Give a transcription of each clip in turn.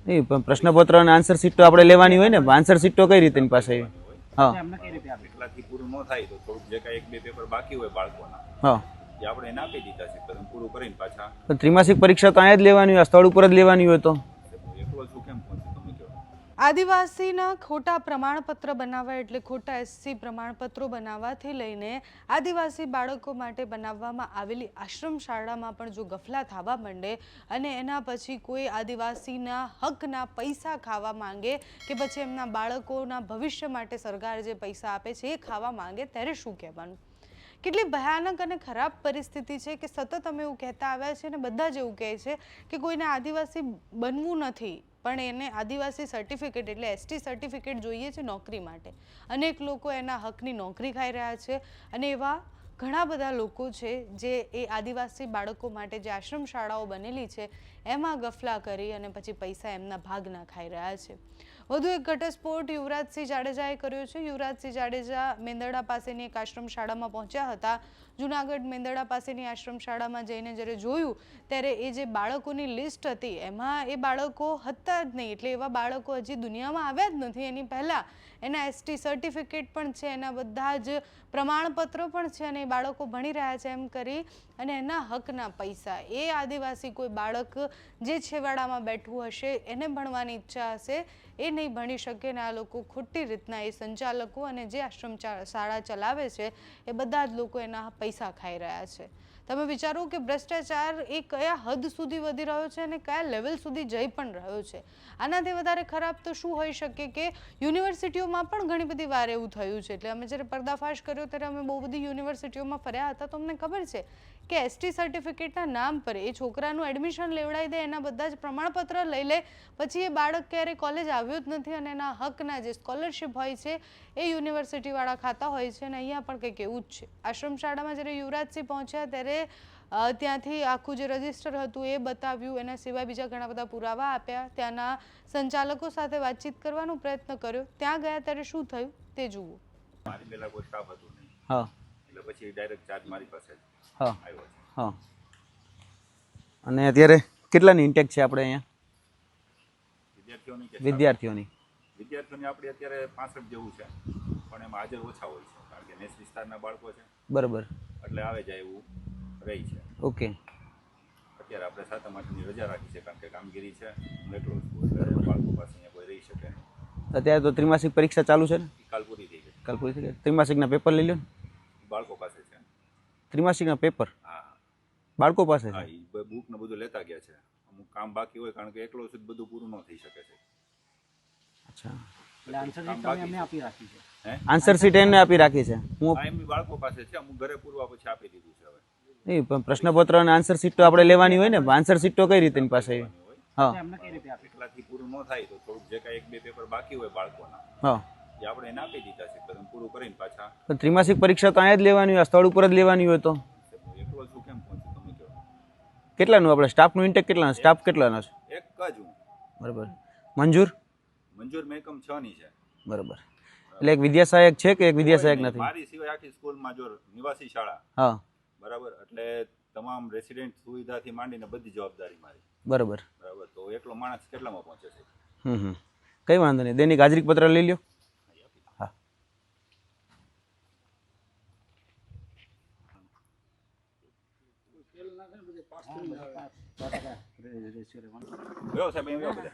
નહીં પણ પ્રશ્નપત્ર અને આન્સર શીટ તો આપણે લેવાની હોય ને, આન્સર શીટ તો કઈ રીતે એની પાસે? હા એટલાથી પૂરું ન થાય તો થોડુંક જે કાંઈ એક બે પેપર બાકી હોય બાળકોના હા, એ આપણે એને આપી દીધા છે, તો પૂરું કરીને પાછા પણ ત્રિમાસિક પરીક્ષા તો અહીંયા જ લેવાની હોય, સ્થળ ઉપર જ લેવાની હોય તો એકલો છું કેમ પહોંચું તમે કહો? આદિવાસીના ખોટા પ્રમાણપત્ર બનાવવા એટલે ખોટા એસસી પ્રમાણપત્રો બનાવવાથી લઈને આદિવાસી બાળકો માટે બનાવવામાં આવેલી આશ્રમ શાળામાં પણ જો ગફલા થવા માંડે અને એના પછી કોઈ આદિવાસીના હકના પૈસા ખાવા માંગે કે પછી એમના બાળકોના ભવિષ્ય માટે સરકાર જે પૈસા આપે છે એ ખાવા માંગે, ત્યારે શું કહેવાનું? કેટલી ભયાનક અને ખરાબ પરિસ્થિતિ છે કે સતત અમે એવું કહેતા આવ્યા છે અને બધા જ એવું કહે છે કે કોઈને આદિવાસી બનવું નથી, પણ એને આદિવાસી સર્ટિફિકેટ એટલે એસટી સર્ટિફિકેટ જોઈએ છે નોકરી માટે. અનેક લોકો એના હકની નોકરી ખાઈ રહ્યા છે અને એવા ઘણા બધા લોકો છે જે એ આદિવાસી બાળકો માટે જે આશ્રમ શાળાઓ બનેલી છે એમાં ગફલા કરી અને પછી પૈસા એમના ભાગના ખાઈ રહ્યા છે. વધુ એક ઘટસ્ફોટ યુવરાજસિંહ જાડેજાએ કર્યો છે. યુવરાજસિંહ જાડેજા મેંદરડા પાસેની એક આશ્રમ શાળામાં પહોંચ્યા હતા. જૂનાગઢ મેંદરડા પાસેની આશ્રમ શાળામાં જઈને જ્યારે જોયું ત્યારે એ જે બાળકોની લિસ્ટ હતી એમાં એ બાળકો હતા જ નહીં, એટલે એવા બાળકો હજી દુનિયામાં આવ્યા જ નથી. એની પહેલાં એના એસટી સર્ટિફિકેટ પણ છે, એના બધા જ પ્રમાણપત્રો પણ છે અને એ બાળકો ભણી રહ્યા છે એમ કરી અને એના હકના પૈસા એ આદિવાસી કોઈ બાળક જે છેવાડામાં બેઠું હશે એને ભણવાની ઈચ્છા હશે એ નહીં ભણી શકે ને આ લોકો ખોટી રીતના એ સંચાલકો અને જે આશ્રમ શાળા ચલાવે છે એ બધા જ લોકો એના પૈસા ખાઈ રહ્યા છે. તમે વિચારો કે ભ્રષ્ટાચાર એ કયા હદ સુધી વધી રહ્યો છે અને કયા લેવલ સુધી જઈ પણ રહ્યો છે. આનાથી વધારે ખરાબ તો શું હોઈ શકે કે યુનિવર્સિટીઓમાં પણ ઘણી બધી વાર એવું થયું છે. એટલે અમે જ્યારે પર્દાફાશ કર્યો ત્યારે અમે બહુ બધી યુનિવર્સિટીઓમાં ફર્યા હતા તો અમને ખબર છે કે એસટી સર્ટિફિકેટના નામ પર એ છોકરાનું એડમિશન લેવડાવી દે, એના બધા જ પ્રમાણપત્ર લઈ લે, પછી એ બાળક ક્યારે કોલેજ આવ્યો જ નથી અને એના હકના જે સ્કોલરશિપ હોય છે એ યુનિવર્સિટીવાળા ખાતા હોય છે. અને અહીંયા પણ કંઈક એવું જ છે. આશ્રમ શાળામાં જ્યારે યુવરાજસિંહ પહોંચ્યા ત્યારે ત્યાંથી આખું જે રજિસ્ટર હતું એ બતાવ્યું, એના સિવાય બીજા ઘણા બધા પુરાવા આપ્યા, ત્યાંના સંચાલકો સાથે વાતચીત કરવાનો પ્રયત્ન કર્યો. ત્યાં ગયા ત્યારે શું થયું તે જુઓ. મારી પહેલા કોઈ સ્ટાફ હતું નહીં, હા એટલે પછી ડાયરેક્ટ ચાર્જ મારી પાસે હા આવ્યો છે. હા. અને અત્યારે કેટલાની ઇન્ટેક છે આપણે અહીંયા વિદ્યાર્થીઓની કે વિદ્યાર્થીઓની? વિદ્યાર્થીઓની આપણે અત્યારે 65 જેવું છે, પણ એમાં હાજર ઓછા હોય છે કારણ કે નેસ વિસ્તારના બાળકો છે, બરાબર, એટલે આવે જાય એવું રહી છે. ઓકે. અત્યારે આપણે 7 આઠની રજા રાખી છે કારણ કે કામગીરી છે, હું એકલો છું એટલે બાળકો પાસે અહીંયા કોઈ રહી શકે નહીં. અત્યારે તો ત્રિમાસિક પરીક્ષા ચાલુ છે ને? કાલ પૂરી થઈ ગઈ. કાલ પૂરી થઈ ગઈ. ત્રિમાસિકના પેપર લઈ લો ને. બાળકો પાસે છે. ત્રિમાસિકના પેપર હા બાળકો પાસે હા, છે? એ બુક ને બધું લેતા ગયા છે. અમુક કામ બાકી હોય કારણ કે એકલો સુધી બધું પૂરું ન થઈ શકે છે. અચ્છા, આન્સર શીટ આન્સર શીટ એને આપી રાખી છે. હું એમની બાળકો પાસે છે, અમુક ઘરે પૂરવા પછી આપી દીધું છે. હવે નહીં પણ પ્રશ્નપત્ર અને આન્સર શીટ તો આપણે લેવાની હોય ને, આન્સર શીટ તો કઈ રીતે એની પાસે? હા એટલાથી પૂરું ન થાય તો થોડુંક જે કાંઈ એક બે પેપર બાકી હોય બાળકોના હા, એ આપણે એને આપી દીધા છે, તો પૂરું કરીને પાછા પણ ત્રિમાસિક પરીક્ષા તો અહીંયા જ લેવાની હોય, સ્થળ ઉપર જ લેવાની હોય તો એકલો છું કેમ પહોંચું તમે કહો? કેટલાનું આપણે સ્ટાફનું ઇન્ટેક કેટલાનો? સ્ટાફ કેટલાનો છે? એક જ હું. બરાબર. મંજૂર મંજૂર મહેકમ 6 ની છે. બરાબર. એટલે એક વિદ્યાસહાયક છે કે એક વિદ્યાસહાયક નથી? મારી સિવાય આખી સ્કૂલમાં જો નિવાસી શાળા, હા બરાબર, એટલે તમામ રેસિડેન્ટ સુવિધાથી માંડીને બધી જવાબદારી મારી. બરાબર. બરાબર, તો એકલો માણસ કેટલામાં પહોંચે છે? કઈ વાંધો નહીં. દૈનિક હાજરી પત્ર લઈ લ્યો. હા બેહો સાહેબ, અહીં બેહો બધા.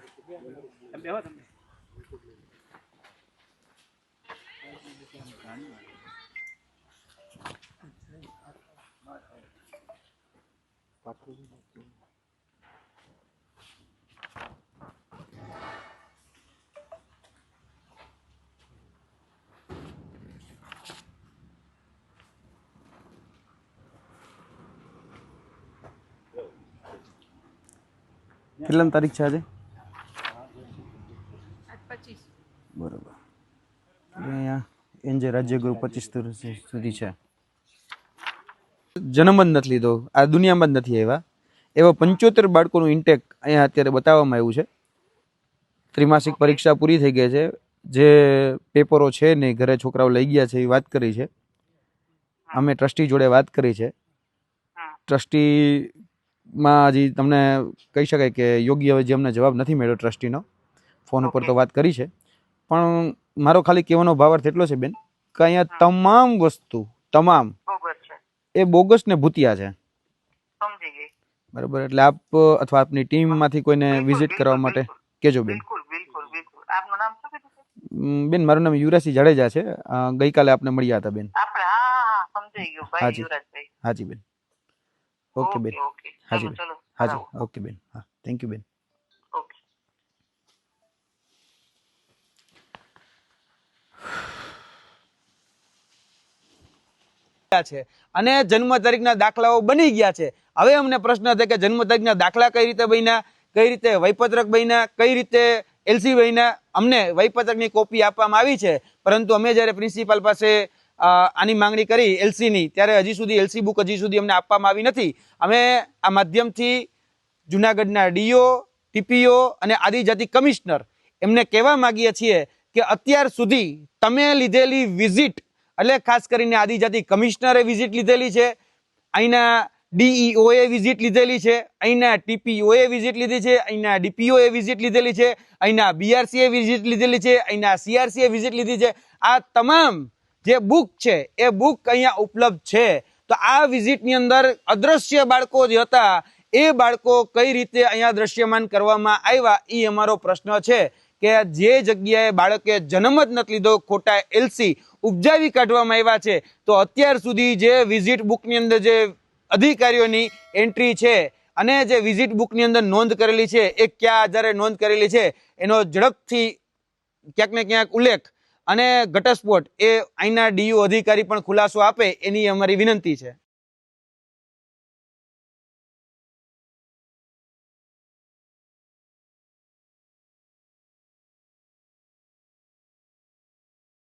કેટલાની તારીખ છે આજે? 25. બરાબર. અહીંયા એનજે રાજ્યગુરુ 25 સુધી છે. જન્મ જ નથી લીધો, આ દુનિયામાં જ નથી આવ્યા એવા 75 બાળકોનું ઇન્ટેક અહીંયા અત્યારે બતાવવામાં આવ્યું છે. ત્રિમાસિક પરીક્ષા પૂરી થઈ ગઈ છે, જે પેપરો છે ને ઘરે છોકરાઓ લઈ ગયા છે એ વાત કરી છે. અમે ટ્રસ્ટી જોડે વાત કરી છે. ટ્રસ્ટી માં હજી તમને કહી શકાય કે યોગ્ય જે અમને જવાબ નથી મળ્યો ટ્રસ્ટીનો. ફોન ઉપર તો વાત કરી છે, પણ મારો ખાલી કહેવાનો ભાવાર્થ એટલો છે બેન કે અહીંયા તમામ વસ્તુ તમામ બોગસ છે. એ બોગસ ને ભૂતિયા છે. સમજી ગઈ. બરાબર, એટલે આપ અથવા આપની ટીમમાંથી કોઈને વિઝિટ કરવા માટે કહેજો બેન. બિલકુલ બિલકુલ બિલકુલ. આપનું નામ શું કીધું છે? બેન મારું નામ યુવરાજસિંહ જાડેજા છે. ગઈકાલે આપને મળ્યા હતા બેન. આપણે હા સમજાઈ ગયું ભાઈ હાજી. યુવરાજભાઈ. હાજી બેન. ઓકે બેન. ઓકે. હાજી ચલો બેન. ચલો. હાજી આવો. ઓકે બેન. હા થેન્ક યુ બેન. ઓકે. છે અને જન્મ તારીખના દાખલાઓ બની ગયા છે. હવે અમને પ્રશ્ન છે કે જન્મ તારીખના દાખલા કઈ રીતે બન્યા, કઈ રીતે વયપત્રક બન્યા, કઈ રીતે એલસી બન્યા. અમને વયપત્રકની કોપી આપવામાં આવી છે, પરંતુ અમે જ્યારે પ્રિન્સિપાલ પાસે આની માંગણી કરી એલસીની, ત્યારે હજી સુધી એલસી બુક હજી સુધી અમને આપવામાં આવી નથી. અમે આ માધ્યમથી જુનાગઢના ડીઓ, ટીપીઓ અને આદિજાતિ કમિશનર એમને કહેવા માંગીએ છીએ કે અત્યાર સુધી તમે લીધેલી વિઝિટ, એટલે ખાસ કરીને આદિજાતિ કમિશનરે વિઝિટ લીધેલી છે, અહીંના ડીઈઓએ વિઝિટ લીધેલી છે, અહીંના ટીપીઓએ વિઝિટ લીધી છે, અહીંના ડીપીઓએ વિઝિટ લીધેલી છે, અહીંના બીઆરસીએ વિઝિટ લીધેલી છે, અહીંના સીઆરસીએ વિઝિટ લીધી છે. આ તમામ જે બુક છે એ બુક અહીંયા ઉપલબ્ધ છે. તો આ વિઝિટની અંદર અદ્રશ્ય બાળકો જે હતા એ બાળકો કઈ રીતે અહીંયા દ્રશ્યમાન કરવામાં આવ્યા, એ અમારો પ્રશ્ન છે. કે જે જગ્યાએ બાળકે જન્મ જ નથી લીધો, ખોટા એલસી ઉપજાવી કાઢવામાં આવ્યા છે, તો અત્યાર સુધી જે વિઝિટ બુકની અંદર જે અધિકારીઓની એન્ટ્રી છે અને જે વિઝિટ બુકની અંદર નોંધ કરેલી છે એ કયા આધારે નોંધ કરેલી છે એનો ઝડપથી ક્યાંક ને ક્યાંક ઉલ્લેખ અને ઘટસ્ફોટ એ અહીંના ડીયુ અધિકારી પણ ખુલાસો આપે, એની અમારી વિનંતી છે.